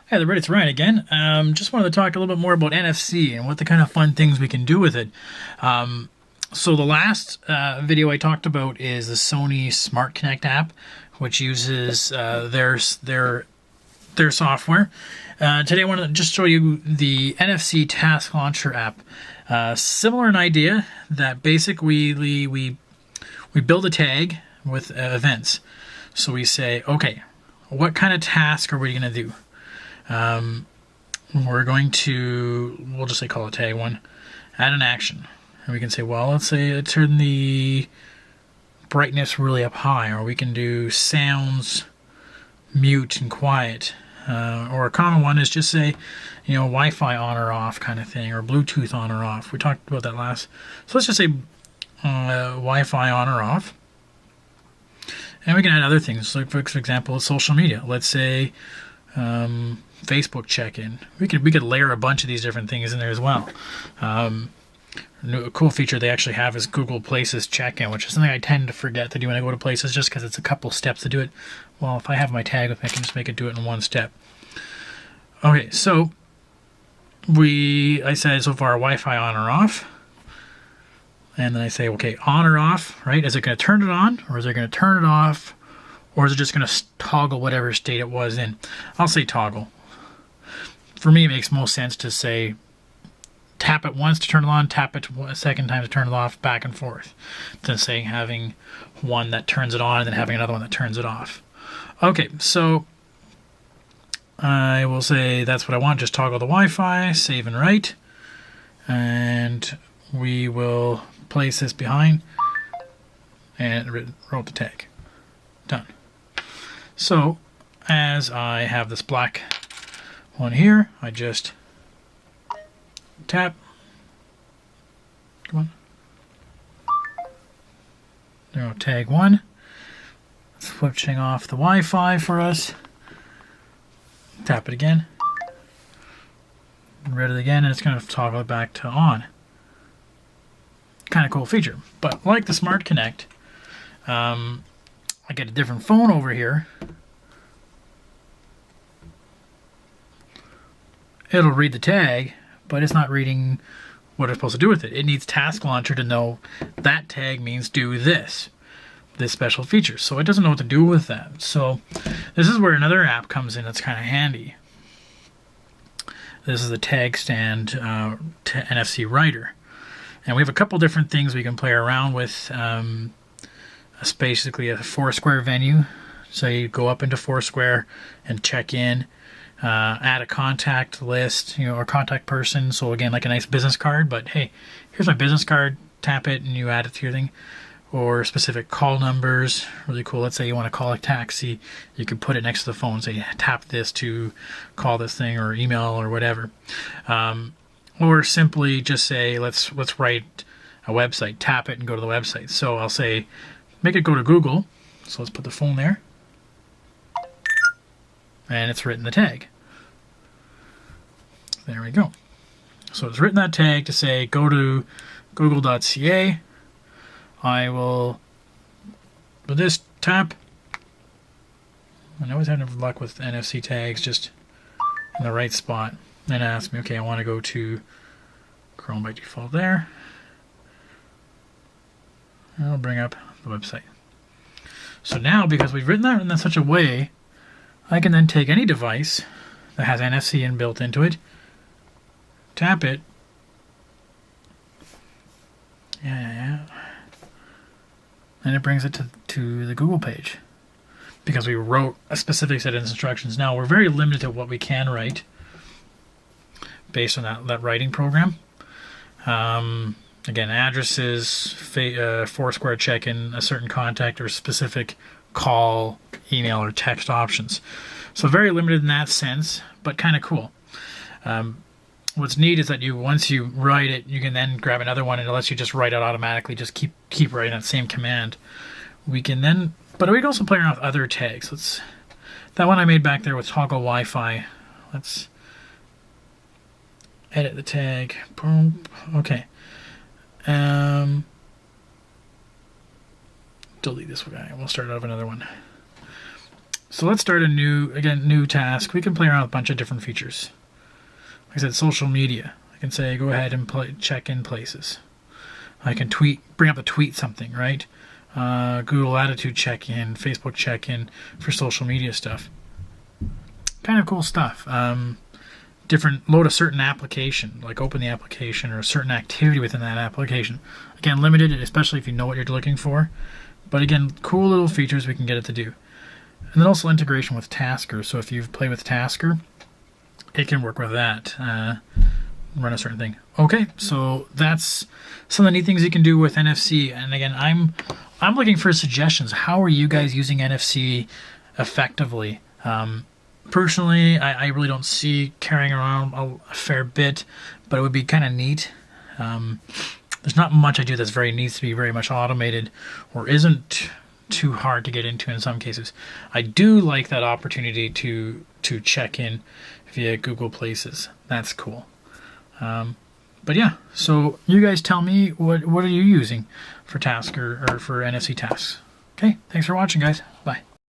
Hey there, it's Ryan again. Just wanted to talk a little bit more about NFC and what the kind of fun things we can do with it. So the last video I talked about is the Sony Smart Connect app, which uses their software. Today I want to just show you the NFC Task Launcher app. Similar in idea that basically we build a tag with events. So we say, okay, what kind of task are we going to do? We're going to, we'll just say call it tag one, add an action. And we can say, well, let's say turn the brightness really up high, or we can do sounds mute and quiet. Or a common one is just say, Wi-Fi on or off kind of thing, or Bluetooth on or off. We talked about that last. So let's just say Wi-Fi on or off. And we can add other things, like for example, social media. Let's say Facebook check-in. We could layer a bunch of these different things in there as well. A cool feature they actually have is Google Places check-in, which is something I tend to forget to do when I go to places, just because it's a couple steps to do it. Well, if I have my tag with me, I can just make it do it in one step. Okay, so I said so far Wi-Fi on or off, and then I say, okay, on or off, right? Is it going to turn it on, or is it going to turn it off, or is it just going to toggle whatever state it was in? I'll say toggle. For me, it makes most sense to say tap it once to turn it on, tap it a second time to turn it off, back and forth, than saying having one that turns it on and then having another one that turns it off. Okay, so I will say that's what I want. Just toggle the Wi-Fi, save and write, and we will place this behind and wrote the tag. Done. So as I have this black one here, I just tap. Come on. There we go, tag one. Switching off the Wi-Fi for us. Tap it again. Read it again, and it's going to toggle it back to on. Kind of cool feature. But like the Smart Connect, I get a different phone over here. It'll read the tag, but it's not reading what it's supposed to do with it. It needs Task Launcher to know that tag means do this special feature. So it doesn't know what to do with that. So this is where another app comes in that's kind of handy. This is the Tag Stand NFC Writer. And we have a couple different things we can play around with. It's basically a Foursquare venue. So you go up into Foursquare and check in. Add a contact list, or contact person. So again, like a nice business card, but hey, here's my business card. Tap it and you add it to your thing. Or specific call numbers, really cool. Let's say you want to call a taxi, you can put it next to the phone. Say tap this to call this thing, or email or whatever. Or simply just say let's write a website. Tap it and go to the website. So I'll say make it go to Google. So let's put the phone there, and it's written the tag. There we go. So it's written that tag to say go to google.ca. I will, with this tap, and I always have luck with NFC tags, just in the right spot. Then it asks me, okay, I want to go to Chrome by default there. And I'll bring up the website. So now, because we've written that in such a way, I can then take any device that has NFC inbuilt into it, tap it, and it brings it to the Google page. Because we wrote a specific set of instructions. Now, we're very limited to what we can write based on that writing program. Again, addresses, Foursquare check-in, a certain contact, or specific call, email, or text options. So very limited in that sense, but kind of cool. What's neat is that once you write it, you can then grab another one, and it lets you just write it automatically. Just keep writing that same command. We can then, but we can also play around with other tags. That one I made back there with toggle Wi-Fi. Let's edit the tag. Boom. Okay. Delete this guy. We'll start out of another one. So let's start a new task. We can play around with a bunch of different features. Like I said, social media. I can say go ahead and check in places. I can bring up a tweet something, right? Google Attitude check-in, Facebook check-in for social media stuff. Kind of cool stuff. Load a certain application, like open the application or a certain activity within that application. Again, limited, especially if you know what you're looking for. But again, cool little features we can get it to do. And then also integration with Tasker. So if you've played with Tasker, it can work with that. Run a certain thing. Okay, so that's some of the neat things you can do with NFC. And again, I'm looking for suggestions. How are you guys using NFC effectively? Personally, I really don't see carrying around a fair bit, but it would be kind of neat. There's not much I do that's needs to be very much automated or isn't too hard to get into in some cases. I do like that opportunity to check in via Google Places. That's cool. But yeah, so you guys tell me what are you using for Tasker or for NFC tasks. Okay, thanks for watching, guys. Bye.